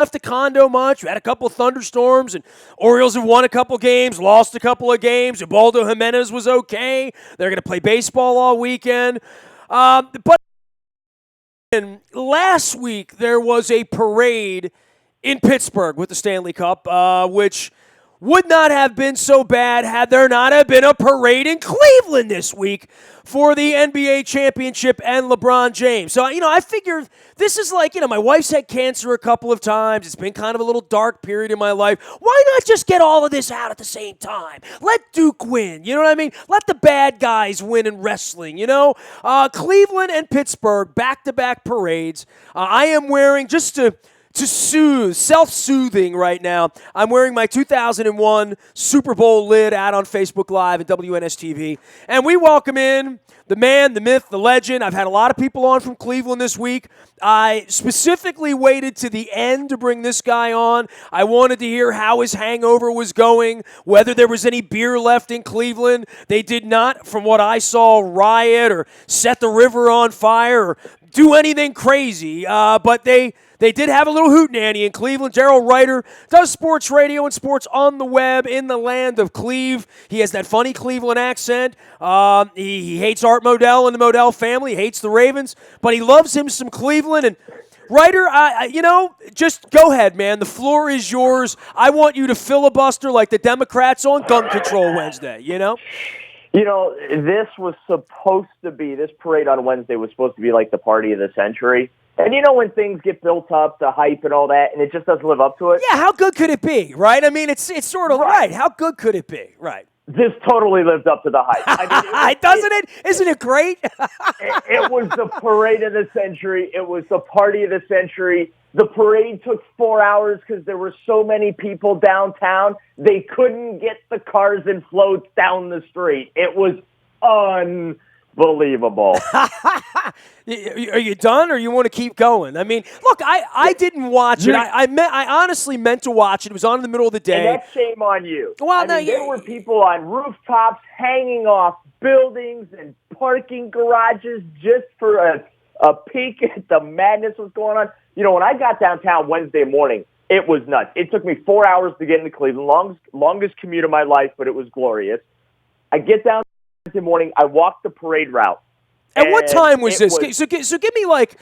left the condo much. We had a couple of thunderstorms, and Orioles have won a couple games, lost a couple of games. Ubaldo Jimenez was okay. They're going to play baseball all weekend. But last week there was a parade in Pittsburgh with the Stanley Cup, which would not have been so bad had there not have been a parade in Cleveland this week for the NBA championship and LeBron James. So, I figure this is like, my wife's had cancer a couple of times. It's been kind of a little dark period in my life. Why not just get all of this out at the same time? Let Duke win. You know what I mean? Let the bad guys win in wrestling, Cleveland and Pittsburgh, back-to-back parades. I am wearing, just to soothe, self-soothing right now, I'm wearing my 2001 Super Bowl lid out on Facebook Live at WNST TV. And we welcome in the man, the myth, the legend. I've had a lot of people on from Cleveland this week. I specifically waited to the end to bring this guy on. I wanted to hear how his hangover was going, whether there was any beer left in Cleveland. They did not, from what I saw, riot or set the river on fire or do anything crazy. But they did have a little hootenanny in Cleveland. Gerald Ryder does sports radio and sports on the web in the land of Cleve. He has that funny Cleveland accent. He hates Art Modell and the Modell family. He hates the Ravens, but he loves him some Cleveland. And Ryder, just go ahead, man. The floor is yours. I want you to filibuster like the Democrats on gun control Wednesday, this was supposed to be, this parade on Wednesday was supposed to be like the party of the century. And when things get built up, the hype and all that, and it just doesn't live up to it? Yeah, how good could it be, right? I mean, it's sort of right. How good could it be, right? This totally lived up to the hype. Doesn't it? Isn't it great? It was the parade of the century. It was the party of the century. The parade took 4 hours because there were so many people downtown. They couldn't get the cars and floats down the street. It was unbelievable. Are you done, or you want to keep going? I mean, look, I didn't watch it. I honestly meant to watch it. It was on in the middle of the day. And that's shame on you. Well, there were people on rooftops hanging off buildings and parking garages just for a peek at the madness was going on. When I got downtown Wednesday morning, it was nuts. It took me 4 hours to get into Cleveland, longest commute of my life, but it was glorious. I get down Wednesday morning, I walk the parade route. And what time was this? So give me look,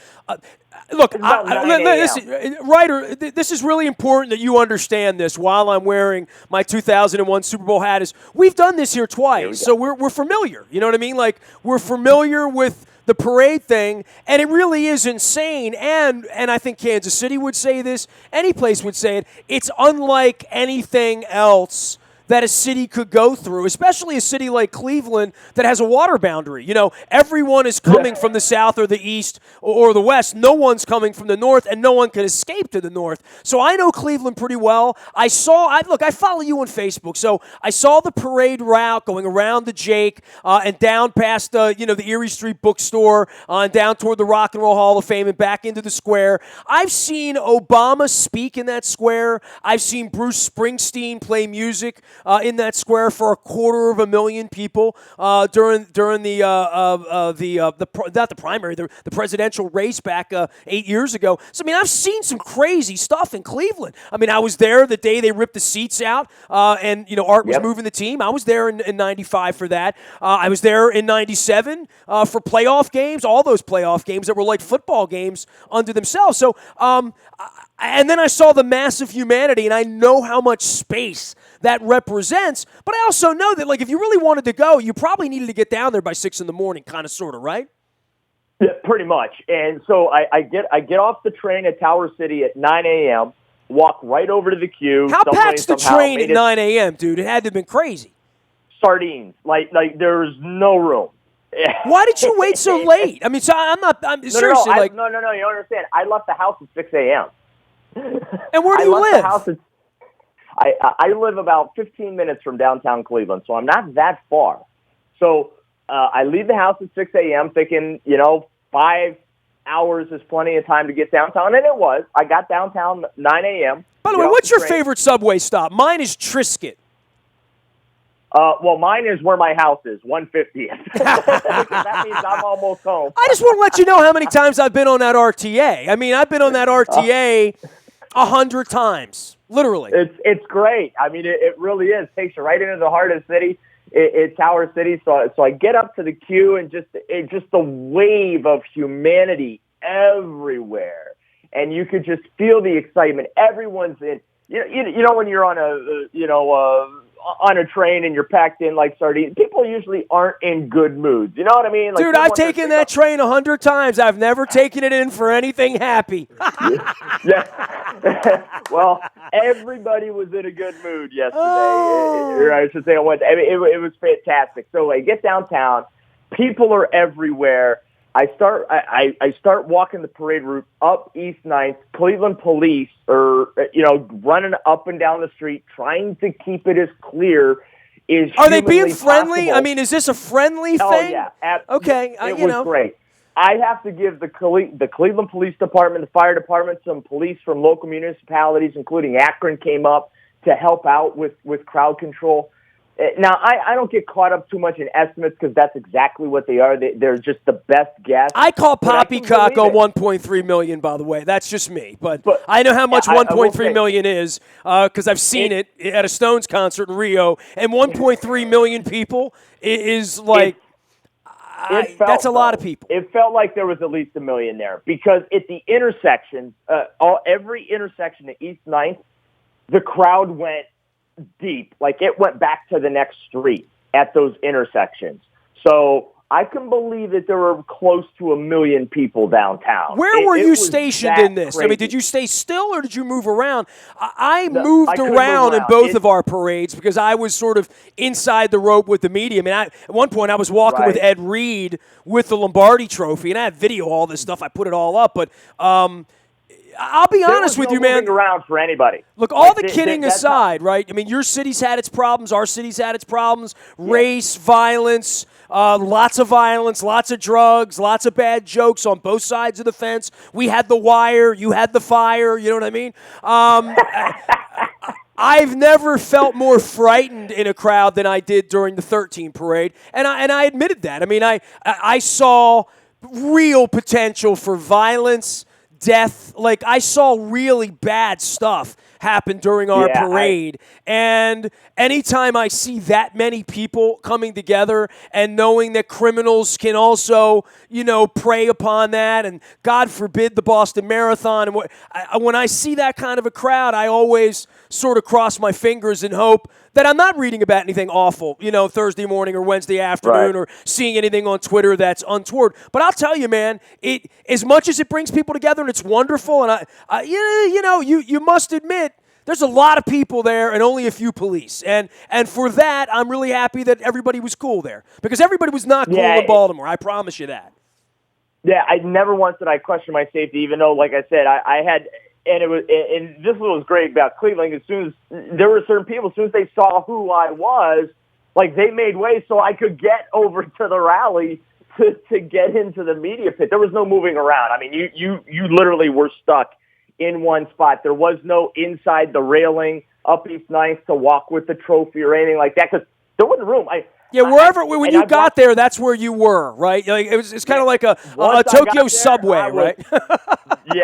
Ryder, this is really important that you understand this while I'm wearing my 2001 Super Bowl hat. Is we've done this here twice, so we're familiar. You know what I mean? Like, we're familiar with the parade thing, and it really is insane. And I think Kansas City would say this. Any place would say it. It's unlike anything else that a city could go through, especially a city like Cleveland that has a water boundary. Everyone is coming from the south or the east or the west. No one's coming from the north, and no one can escape to the north. So I know Cleveland pretty well. I follow you on Facebook, so I saw the parade route going around the Jake and down past the Erie Street bookstore and down toward the Rock and Roll Hall of Fame and back into the square. I've seen Obama speak in that square. I've seen Bruce Springsteen play music in that square for 250,000 people during the not the primary, the presidential race back 8 years ago. So I've seen some crazy stuff in Cleveland. I was there the day they ripped the seats out, and Art was moving the team. I was there in '95 for that. I was there in '97 for playoff games, all those playoff games that were like football games unto themselves. So, and then I saw the massive humanity, and I know how much space that represents, but I also know that, if you really wanted to go, you probably needed to get down there by 6 a.m, kind of, sort of, right? Yeah, pretty much. And so I get off the train at Tower City at 9 a.m., walk right over to the queue. How packed's the train at 9 a.m., dude? It had to have been crazy. Sardines. Like there's no room. Why did you wait so late? I'm seriously, No, you don't understand. I left the house at 6 a.m. And where do you live? I live about 15 minutes from downtown Cleveland, so I'm not that far. So I leave the house at 6 a.m. thinking, 5 hours is plenty of time to get downtown, and it was. I got downtown 9 a.m. By the way, what's your favorite subway stop? Mine is Triscuit. Well, mine is where my house is, 150th. That means I'm almost home. I just want to let you know how many times I've been on that RTA. I've been on that RTA 100 times, literally. It's great. I mean, it really is. Takes you right into the heart of the city. It's our city. So I get up to the queue and just the wave of humanity everywhere, and you could just feel the excitement. Everyone's in. You know when you're on on a train and you're packed in like sardines, people usually aren't in good moods. You know what I mean? Like, dude, I've taken that train 100 times. I've never taken it in for anything happy. Yeah. Well, everybody was in a good mood yesterday. Oh. Or I should say on Wednesday. I mean, it was fantastic. So I get downtown. People are everywhere. I start walking the parade route up East 9th. Cleveland police are, running up and down the street, trying to keep it as clear as Are they being friendly? possible. I mean, is this a friendly thing? Oh, yeah. Okay. It was great. I have to give the Cleveland Police Department, the fire department, some police from local municipalities, including Akron, came up to help out with crowd control. Now, I don't get caught up too much in estimates because that's exactly what they are. They're just the best guess. I call poppycock on 1.3 million, by the way. That's just me. But I know how much 1.3 million is because I've seen it at a Stones concert in Rio. And 1.3 million people is like, that's a lot of people. It felt like there was at least a million there because at the intersections, every intersection at East 9th, the crowd went deep. Like it went back to the next street at those intersections. So I can believe that there were close to 1 million people downtown. Where were you stationed in this? Crazy. I mean, did you stay still or did you move around? I moved around in both of our parades because I was sort of inside the rope with the media. I mean, at one point I was walking with Ed Reed with the Lombardi Trophy, and I have video all this stuff. I put it all up, but I'll be honest with you, man. Moving around for anybody. Look, all the kidding aside, right? I mean, your city's had its problems. Our city's had its problems. Race, violence, lots of violence, lots of drugs, lots of bad jokes on both sides of the fence. We had the wire. You had the fire. You know what I mean? I've never felt more frightened in a crowd than I did during the 13 parade, and I admitted that. I mean, I saw real potential for violence, death. Like, I saw really bad stuff happen during our parade. And anytime I see that many people coming together and knowing that criminals can also, prey upon that, and God forbid the Boston Marathon. And when I see that kind of a crowd, I always sort of cross my fingers and hope that I'm not reading about anything awful, Thursday morning or Wednesday afternoon or seeing anything on Twitter that's untoward. But I'll tell you, man, as much as it brings people together and it's wonderful, and you must admit, there's a lot of people there and only a few police. And for that, I'm really happy that everybody was cool there. Because everybody was not cool in Baltimore. I promise you that. Yeah, I never once did I question my safety, even though, like I said, I had, and this was great about Cleveland. As soon as there were certain people, as soon as they saw who I was, like they made way so I could get over to the rally to get into the media pit. There was no moving around. I mean, you literally were stuck in one spot. There was no inside the railing up East 9th to walk with the trophy or anything like that because there wasn't room. When you got there, that's where you were, right? Like it's kind of like a Tokyo subway, right?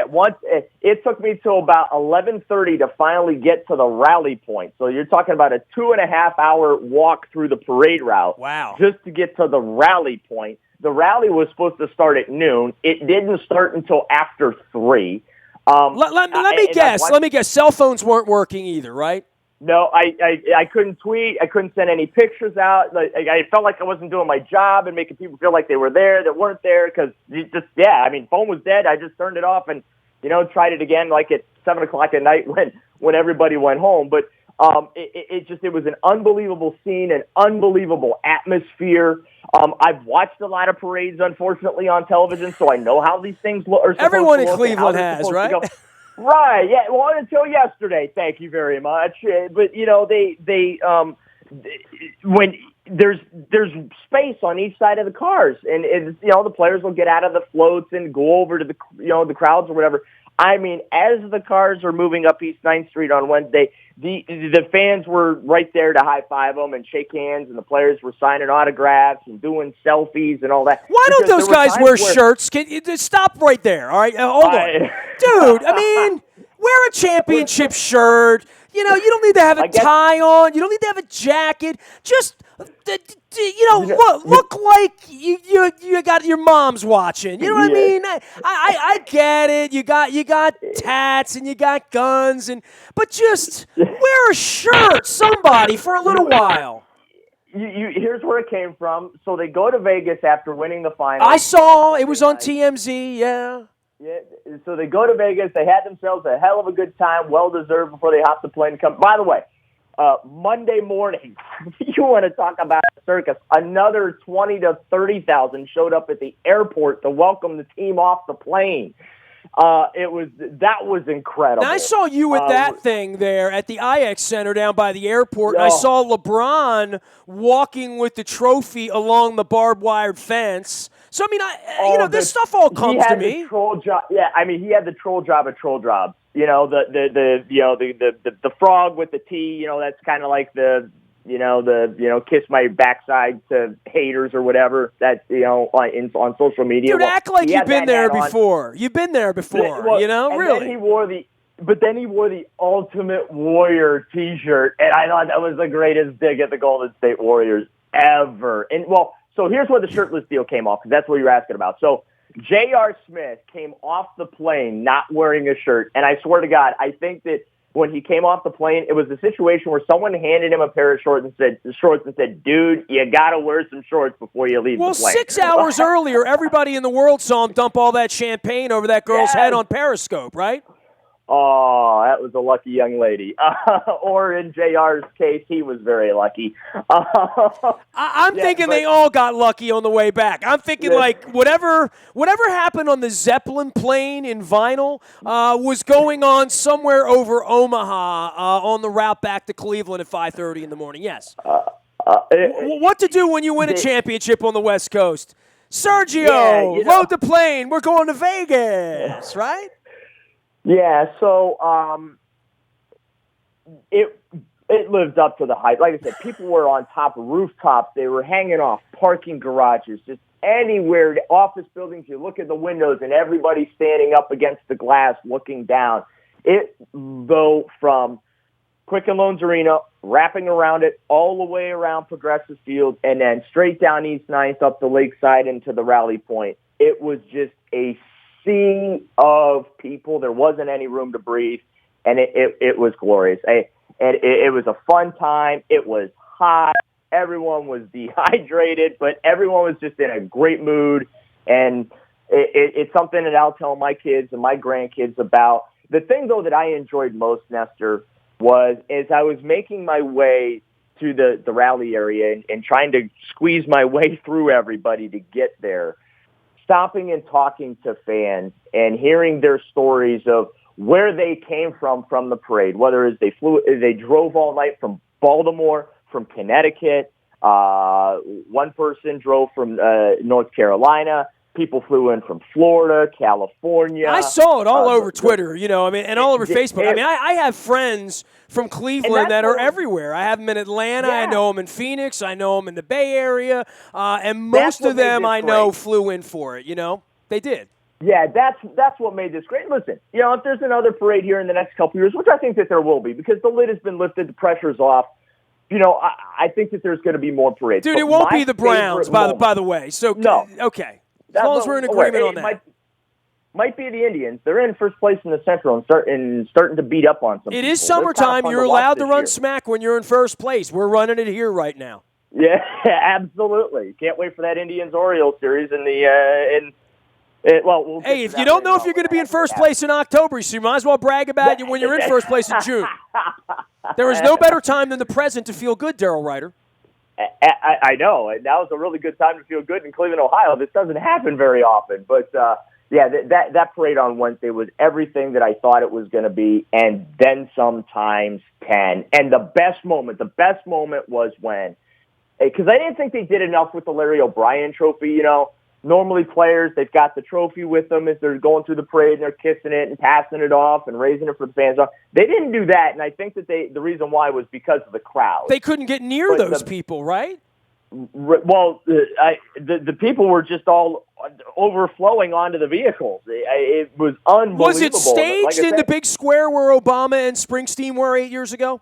Once it took me till about 11:30 to finally get to the rally point. So you're talking about a 2.5-hour walk through the parade route. Wow! Just to get to the rally point. The rally was supposed to start at noon. It didn't start until after 3. Let me guess. Cell phones weren't working either, right? No, I couldn't tweet. I couldn't send any pictures out. I felt like I wasn't doing my job and making people feel like they were there that weren't there because phone was dead. I just turned it off and tried it again like at 7 o'clock at night when everybody went home. But it was an unbelievable scene, an unbelievable atmosphere. I've watched a lot of parades, unfortunately, on television, so I know how these things look. Everyone in Cleveland has, right? Right. Yeah. Well, until yesterday. Thank you very much. But when there's space on each side of the cars, and the players will get out of the floats and go over to the crowds or whatever. I mean, as the cars are moving up East 9th Street on Wednesday, the fans were right there to high-five them and shake hands, and the players were signing autographs and doing selfies and all that. Why don't those guys wear shirts? Can you just stop right there, all right? Hold on. Dude, I mean, wear a championship shirt. You don't need to have a tie on. You don't need to have a jacket. Just, look like you got your mom's watching. You know what I mean? I get it. You got tats and you got guns, but just wear a shirt, somebody, for a little while. Here's where it came from. So they go to Vegas after winning the final. I saw it was on TMZ. Yeah. Yeah, so they go to Vegas. They had themselves a hell of a good time, well-deserved, before they hopped the plane and come. By the way, Monday morning, you want to talk about a circus, another 20 to 30,000 showed up at the airport to welcome the team off the plane. That was incredible. Now, I saw you at that thing there at the IX Center down by the airport, and I saw LeBron walking with the trophy along the barbed wire fence. So, I mean, this stuff all comes to me. The troll job. Yeah, I mean, he had the troll job of troll jobs. The frog with the T. That's kind of like the kiss my backside to haters or whatever. That's on social media. Dude, act like you've been there before. You've been there before. Really. Then he wore the Ultimate Warrior T-shirt, and I thought that was the greatest dig at the Golden State Warriors ever. And so here's where the shirtless deal came off, because that's what you're asking about. So J.R. Smith came off the plane not wearing a shirt, and I swear to God, I think that when he came off the plane, it was a situation where someone handed him a pair of shorts and said, "Dude, you got to wear some shorts before you leave the plane." Well, 6 hours earlier, everybody in the world saw him dump all that champagne over that girl's head on Periscope, right? Oh, that was a lucky young lady. Or in JR's case, he was very lucky. I'm thinking they all got lucky on the way back. I'm thinking whatever happened on the Zeppelin plane in Vinyl was going on somewhere over Omaha on the route back to Cleveland at 5:30 in the morning. Yes. What to do when you win a championship on the West Coast? Sergio, load the plane. We're going to Vegas, right? Yeah, so it lived up to the hype. Like I said, people were on top of rooftops. They were hanging off parking garages, just anywhere, office buildings. You look at the windows, and everybody's standing up against the glass looking down. It, though, from Quicken Loans Arena, wrapping around it, all the way around Progressive Field, and then straight down East 9th up the lakeside into the rally point. It was just a sea of people. There wasn't any room to breathe, and it was glorious. It was a fun time. It was hot. Everyone was dehydrated, but everyone was just in a great mood, and it's something that I'll tell my kids and my grandkids about. The thing, though, that I enjoyed most, Nestor, was as I was making my way to the rally area and trying to squeeze my way through everybody to get there, stopping and talking to fans and hearing their stories of where they came from the parade, whether it's they drove all night from Baltimore, from Connecticut. One person drove from North Carolina. People flew in from Florida, California. I saw it all over Twitter, and all over Facebook. I have friends from Cleveland that are everywhere. I have them in Atlanta. I know them in Phoenix. I know them in the Bay Area. And most of them I know flew in for it, They did. Yeah, that's what made this great. Listen, if there's another parade here in the next couple of years, which I think that there will be, because the lid has been lifted, the pressure's off, I think that there's going to be more parades. Dude, it won't be the Browns, by the way. So, no. Okay. As long as we're in agreement on that. Might be the Indians. They're in first place in the Central and starting to beat up on some people. It is summertime. You're allowed to run smack when you're in first place. We're running it here right now. Yeah, absolutely. Can't wait for that Indians-Orioles series in the hey, if you don't know if you're going to be in first place in October, so you might as well brag about it when you're in first place in June. There is no better time than the present to feel good, Daryl Ryder. I know, and that was a really good time to feel good in Cleveland, Ohio. This doesn't happen very often, but that parade on Wednesday was everything that I thought it was going to be, and then sometimes 10. And the best moment was when, because I didn't think they did enough with the Larry O'Brien Trophy. Normally players, they've got the trophy with them as they're going through the parade and they're kissing it and passing it off and raising it for the fans. They didn't do that, and I think that the reason why was because of the crowd. They couldn't get near those people, right? Well, the people were just all overflowing onto the vehicles. It was unbelievable. Was it staged in the big square where Obama and Springsteen were 8 years ago?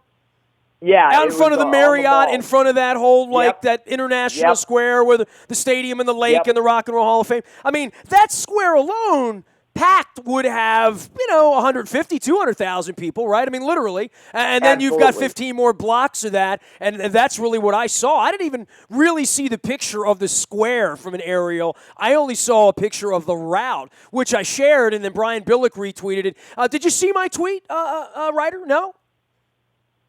Yeah, out in front of the Marriott, in front of that whole, that international square with the stadium and the lake and the Rock and Roll Hall of Fame. I mean, that square alone, packed, would have, 150, 200,000 people, right? I mean, literally. And then you've got 15 more blocks of that, and that's really what I saw. I didn't even really see the picture of the square from an aerial. I only saw a picture of the route, which I shared, and then Brian Billick retweeted it. Did you see my tweet, Ryder? No?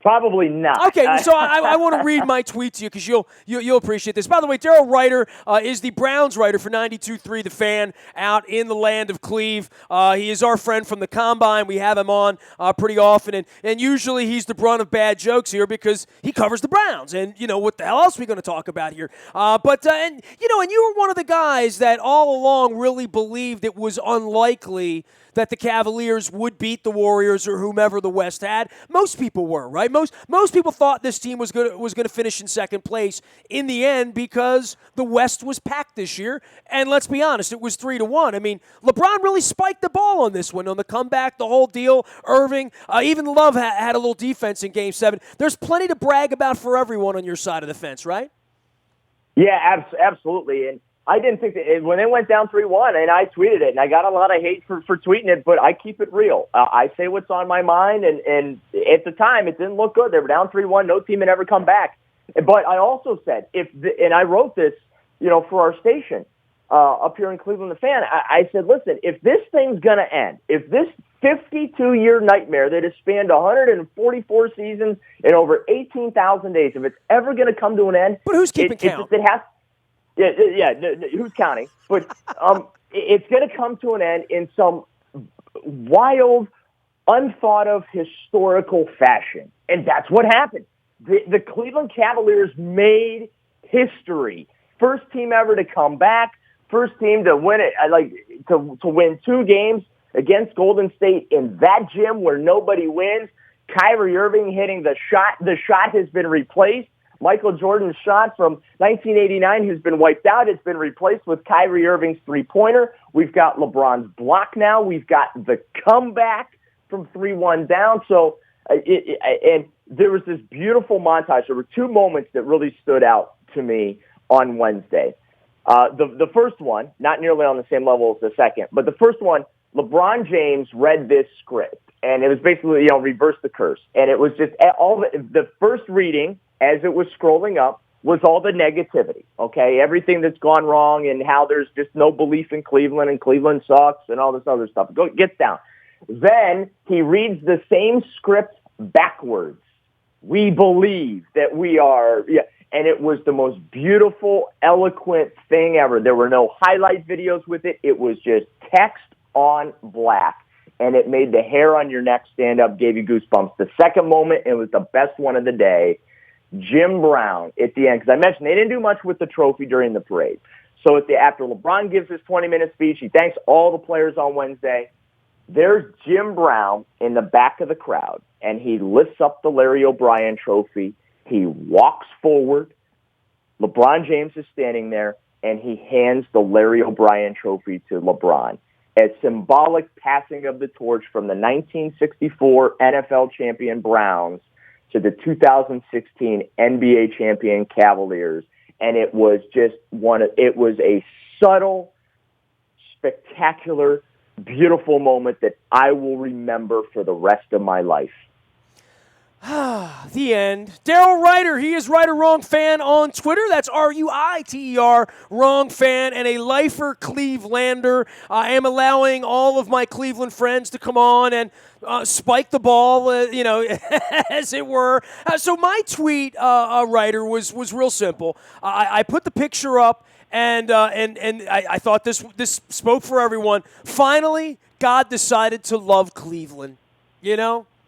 Probably not. Okay, so I want to read my tweet to you because you'll appreciate this. By the way, Daryl Ryder is the Browns writer for 92.3 The Fan out in the land of Cleve. He is our friend from the Combine. We have him on pretty often, and usually he's the brunt of bad jokes here because he covers the Browns. And, what the hell else are we going to talk about here? And you were one of the guys that all along really believed it was unlikely that the Cavaliers would beat the Warriors or whomever the West had. Most people were, right? Most people thought this team was going to finish in second place in the end because the West was packed this year. And let's be honest, it was 3-1. I mean, LeBron really spiked the ball on this one, on the comeback, the whole deal. Irving, even Love had a little defense in Game 7. There's plenty to brag about for everyone on your side of the fence, right? Yeah, absolutely. And I didn't think that when they went down 3-1, and I tweeted it, and I got a lot of hate for tweeting it, but I keep it real. I say what's on my mind, and at the time, it didn't look good. They were down 3-1. No team had ever come back. But I also said, and I wrote this, for our station up here in Cleveland, the Fan. I said, listen, if this thing's going to end, if this 52-year nightmare that has spanned 144 seasons and over 18,000 days, if it's ever going to come to an end, but who's keeping count? It has. Yeah, who's counting? But it's going to come to an end in some wild, unthought of historical fashion. And that's what happened. The Cleveland Cavaliers made history. First team ever to come back. First team to win it, to win 2 games against Golden State in that gym where nobody wins. Kyrie Irving hitting the shot. The shot has been replaced. Michael Jordan's shot from 1989, who's been wiped out, has been replaced with Kyrie Irving's three-pointer. We've got LeBron's block now. We've got the comeback from 3-1 down. So, and there was this beautiful montage. There were 2 moments that really stood out to me on Wednesday. The first one, not nearly on the same level as the second, but the first one, LeBron James read this script, and it was basically, reverse the curse. And it was just all the first reading, as it was scrolling up, was all the negativity, okay? Everything that's gone wrong and how there's just no belief in Cleveland and Cleveland sucks and all this other stuff. Gets down. Then he reads the same script backwards. We believe that we are, and it was the most beautiful, eloquent thing ever. There were no highlight videos with it. It was just text on black, and it made the hair on your neck stand up, gave you goosebumps. The second moment, it was the best one of the day. Jim Brown at the end, because I mentioned they didn't do much with the trophy during the parade. So after LeBron gives his 20-minute speech, he thanks all the players on Wednesday. There's Jim Brown in the back of the crowd, and he lifts up the Larry O'Brien trophy. He walks forward. LeBron James is standing there, and he hands the Larry O'Brien trophy to LeBron. A symbolic passing of the torch from the 1964 NFL champion Browns to the 2016 NBA champion Cavaliers. And it was just it was a subtle, spectacular, beautiful moment that I will remember for the rest of my life. The end. Daryl Ryder, he is Ryder Wrong Fan on Twitter. That's RUITER Wrong Fan, and a lifer Clevelander. I am allowing all of my Cleveland friends to come on and spike the ball, as it were. So my tweet, Ryder, was real simple. I put the picture up, and I thought this spoke for everyone. Finally, God decided to love Cleveland.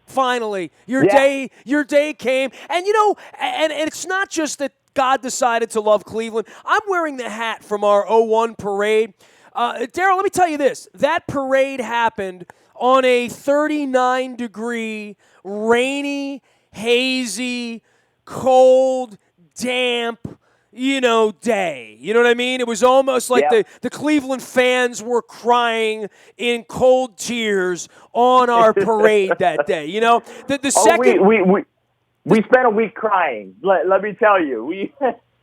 Finally, your day came. And, and it's not just that God decided to love Cleveland. I'm wearing the hat from our 01 parade. Daryl, let me tell you this. That parade happened on a 39-degree, rainy, hazy, cold, damp, day. You know what I mean? It was almost like the Cleveland fans were crying in cold tears on our parade that day. The second. We spent a week crying. Let me tell you,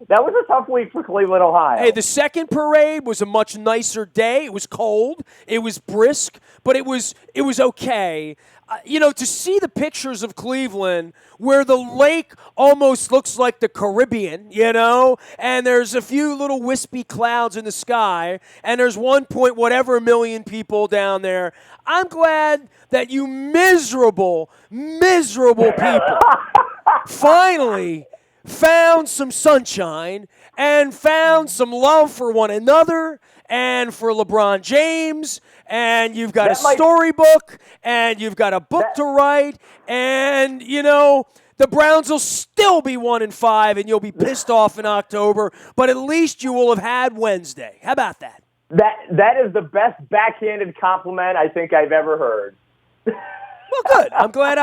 that was a tough week for Cleveland, Ohio. Hey, the second parade was a much nicer day. It was cold. It was brisk, but it was okay. To see the pictures of Cleveland where the lake almost looks like the Caribbean, and there's a few little wispy clouds in the sky, and there's 1 million people down there. I'm glad that you miserable people finally found some sunshine and found some love for one another and for LeBron James, and you've got a storybook, and you've got a book to write, and, the Browns will still be 1-5, and you'll be pissed off in October, but at least you will have had Wednesday. How about that? That is the best backhanded compliment I think I've ever heard. Well, good. I'm glad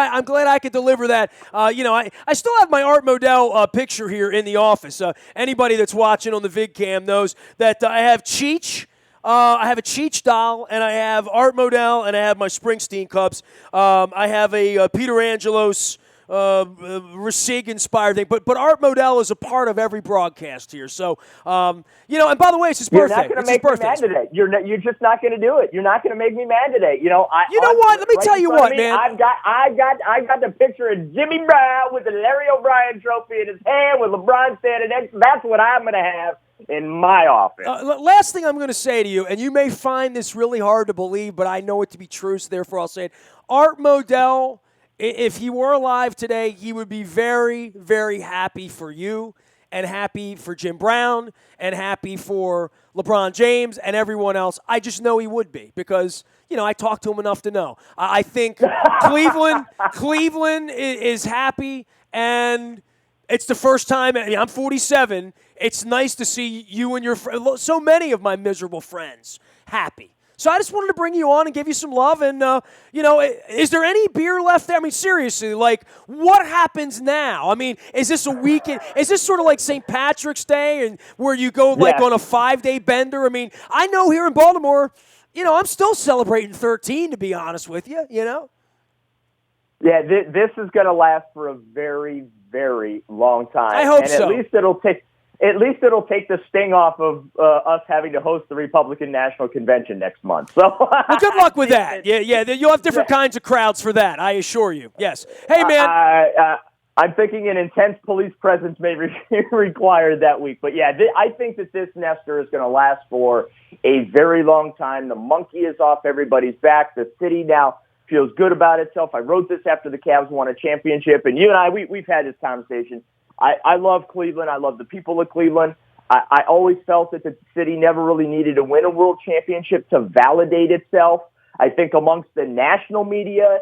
I could deliver that. I still have my Art Modell picture here in the office. Anybody that's watching on the VidCam knows that I have Cheech. I have a Cheech doll, and I have Art Modell, and I have my Springsteen cups. I have a Peter Angelos Rasig-inspired thing, but Art Modell is a part of every broadcast here. So, and by the way, it's his birthday. You're not going to make me mad today. You're just not going to do it. You're not going to make me mad today. You know what? Let me tell you what, man. I got the picture of Jimmy Brown with the Larry O'Brien trophy in his hand with LeBron standing next. That's what I'm going to have in my office. Last thing I'm going to say to you, and you may find this really hard to believe, but I know it to be true, so therefore I'll say it. Art Modell, if he were alive today, he would be very, very happy for you and happy for Jim Brown and happy for LeBron James and everyone else. I just know he would be because, I talked to him enough to know. I think Cleveland is happy, and it's the first time. I'm 47. It's nice to see you and so many of my miserable friends happy. So I just wanted to bring you on and give you some love. And, is there any beer left there? I mean, seriously, what happens now? I mean, is this a weekend? Is this sort of like St. Patrick's Day and where you go, on a 5-day bender? I mean, I know here in Baltimore, I'm still celebrating 13, to be honest with you, Yeah, this is going to last for a very, very long time. I hope so. At least it'll take the sting off of us having to host the Republican National Convention next month. So, well, good luck with that. Yeah, you'll have different kinds of crowds for that. I assure you. Yes. Hey, man. I'm thinking an intense police presence may be required that week. But yeah, I think that this Nestor is going to last for a very long time. The monkey is off everybody's back. The city now feels good about itself. I wrote this after the Cavs won a championship, and you and I, we've had this conversation. I love Cleveland. I love the people of Cleveland. I always felt that the city never really needed to win a world championship to validate itself. I think amongst the national media.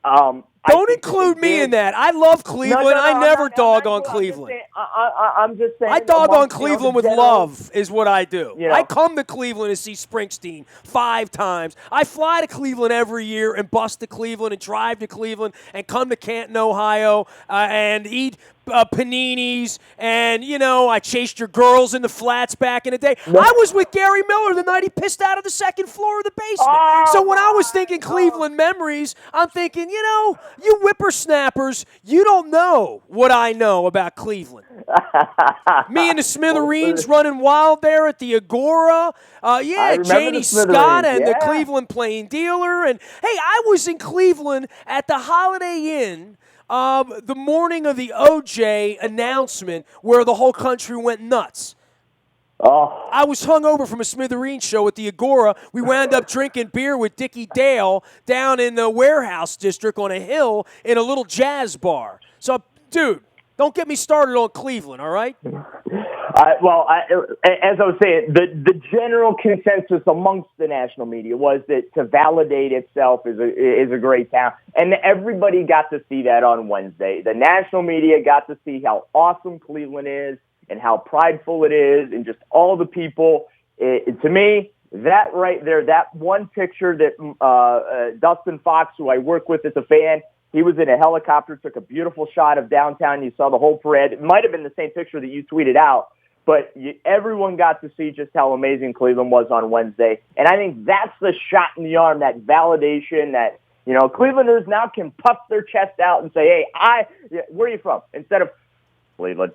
Don't include me in that. I love Cleveland. No, I never dog on Cleveland. I'm just saying. I dog on Cleveland with love is what I do. I come to Cleveland to see Springsteen 5 times. I fly to Cleveland every year and bus to Cleveland and drive to Cleveland and come to Canton, Ohio, and eat paninis, and, I chased your girls in the flats back in the day. I was with Gary Miller the night he pissed out of the second floor of the basement. So when I was thinking Cleveland memories, I'm thinking, you whippersnappers, you don't know what I know about Cleveland. Me and the Smithereens running wild there at the Agora. Janie Scott and the Cleveland Plain Dealer. And, hey, I was in Cleveland at the Holiday Inn the morning of the OJ announcement where the whole country went nuts. Oh. I was hungover from a Smithereens show at the Agora. We wound up drinking beer with Dickie Dale down in the Warehouse District on a hill in a little jazz bar. So, dude, don't get me started on Cleveland, all right? As I was saying, the general consensus amongst the national media was that to validate itself is a great town, and everybody got to see that on Wednesday. The national media got to see how awesome Cleveland is and how prideful it is, and just all the people. To me, that right there, that one picture that Dustin Fox, who I work with as a fan, he was in a helicopter, took a beautiful shot of downtown. You saw the whole parade. It might have been the same picture that you tweeted out. but everyone got to see just how amazing Cleveland was on Wednesday. And I think that's the shot in the arm, that validation that, Clevelanders now can puff their chest out and say, hey, where are you from? Instead of Cleveland.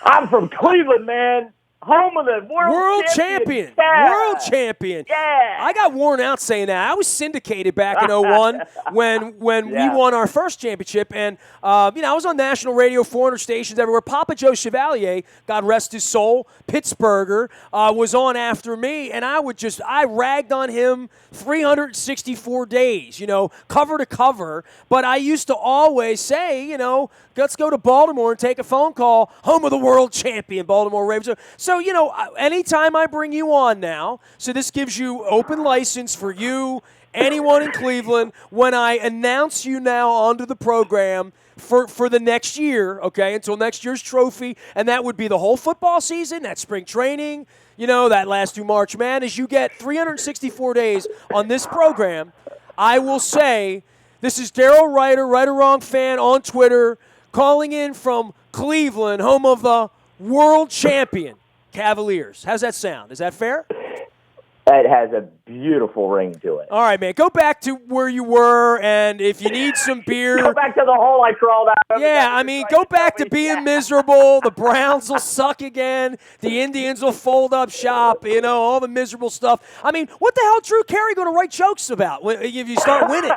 I'm from Cleveland, man. Home of the world champion. Yeah. World champion. Yeah. I got worn out saying that. I was syndicated back in 01 when we won our first championship. And, I was on national radio, 400 stations everywhere. Papa Joe Chevalier, God rest his soul, Pittsburgher, was on after me. And I ragged on him 364 days, cover to cover. But I used to always say, let's go to Baltimore and take a phone call. Home of the world champion, Baltimore Ravens. So, anytime I bring you on now, so this gives you open license for you, anyone in Cleveland, when I announce you now onto the program for the next year, okay, until next year's trophy, and that would be the whole football season, that spring training, that last through March Madness. You get 364 days on this program. I will say, this is Daryl Ryder, Right or Wrong fan on Twitter, calling in from Cleveland, home of the world champion Cavaliers. How's that sound? Is that fair? It has a beautiful ring to it. All right, man. Go back to where you were, and if you need some beer. Go back to the hole I crawled out of. Yeah, go back to being miserable. The Browns will suck again. The Indians will fold up shop, all the miserable stuff. What the hell Drew Carey going to write jokes about if you start winning?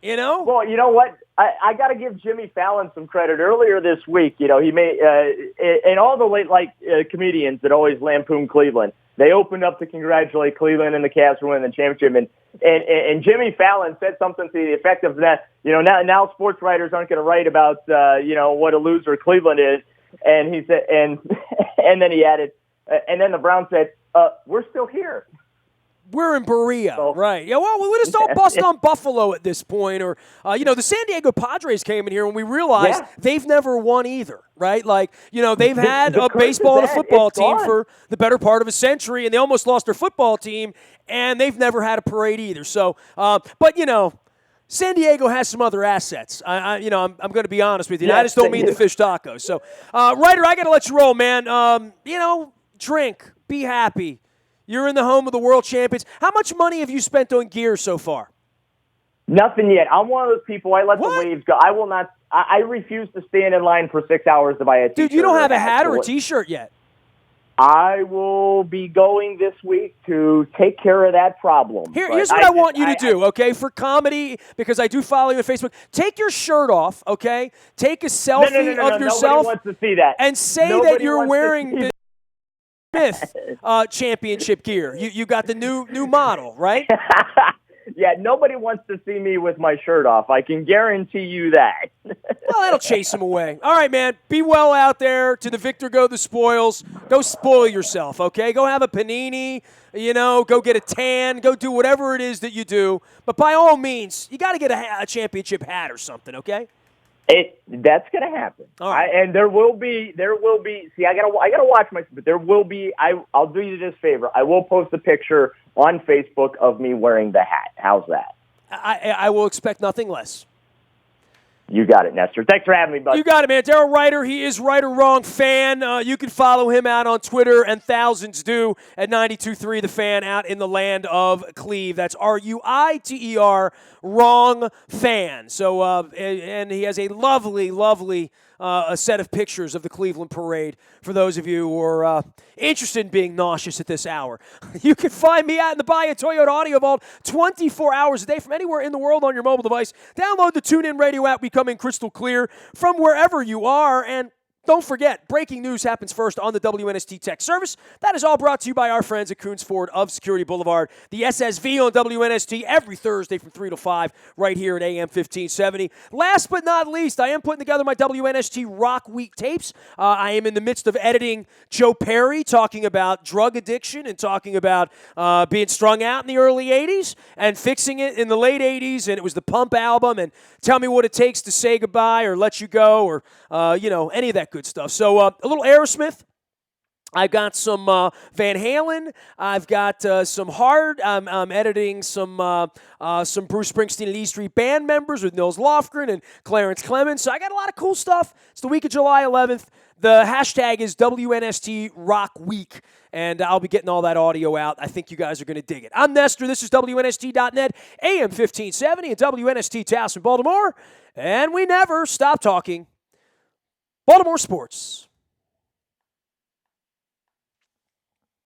Well, you know what? I got to give Jimmy Fallon some credit. Earlier this week, he made and all the late comedians that always lampoon Cleveland. They opened up to congratulate Cleveland and the Cavs for winning the championship, and Jimmy Fallon said something to the effect of that. Now sports writers aren't going to write about what a loser Cleveland is, and he said, and then he added, and then the Browns said, "We're still here." We're in Berea, right? Yeah, well, we just all bust on Buffalo at this point. Or, the San Diego Padres came in here and we realized they've never won either, right? They've had a baseball and a football team for the better part of a century, and they almost lost their football team, and they've never had a parade either. So, San Diego has some other assets. I'm going to be honest with you. Yes, I just don't mean the fish tacos. So, Ryder, I got to let you roll, man. Drink, be happy. You're in the home of the world champions. How much money have you spent on gear so far? Nothing yet. I'm one of those people. I let the waves go. I will not. I refuse to stand in line for 6 hours to buy a T-shirt. Dude, you don't have a hat or a T-shirt yet. I will be going this week to take care of that problem. Here's what I want you to do, okay, for comedy, because I do follow you on Facebook. Take your shirt off, okay? Take a selfie of yourself. Nobody wants to see that. And say that you're wearing the Smith championship gear. You got the new model, right? Yeah, nobody wants to see me with my shirt off. I can guarantee you that. Well, that'll chase them away. All right, man. Be well out there. To the victor go the spoils. Go spoil yourself, okay? Go have a panini, go get a tan. Go do whatever it is that you do. But by all means, you got to get a championship hat or something, okay? That's going to happen. All right. And there will be, see, I gotta watch but there will be, I'll do you this favor. I will post a picture on Facebook of me wearing the hat. How's that? I will expect nothing less. You got it, Nestor. Thanks for having me, bud. You got it, man. Daryl Ryder, he is Right or Wrong fan. You can follow him out on Twitter, and thousands do, at 92.3 The Fan out in the land of Cleve. That's RUITER, Wrong Fan. So, and he has a lovely, lovely a set of pictures of the Cleveland Parade for those of you who are interested in being nauseous at this hour. You can find me out in the Bayou Toyota Audio Vault 24 hours a day from anywhere in the world on your mobile device. Download the TuneIn Radio app, becoming crystal clear from wherever you are. And don't forget, breaking news happens first on the WNST Tech Service. That is all brought to you by our friends at Coons Ford of Security Boulevard. The SSV on WNST every Thursday from 3 to 5 right here at AM 1570. Last but not least, I am putting together my WNST Rock Week tapes. I am in the midst of editing Joe Perry talking about drug addiction and talking about being strung out in the early 80s and fixing it in the late 80s, and it was the Pump album, and Tell Me What It Takes to Say Goodbye or Let You Go or, any of that good stuff. So a little Aerosmith. I've got some Van Halen. I've got some Hard. I'm editing some Bruce Springsteen and E Street Band members with Nils Lofgren and Clarence Clemens. So I got a lot of cool stuff. It's the week of July 11th. The hashtag is WNST Rock Week, and I'll be getting all that audio out. I think you guys are going to dig it. I'm Nestor. This is WNST.net, AM 1570, and WNST Towson, Baltimore. And we never stop talking Baltimore sports.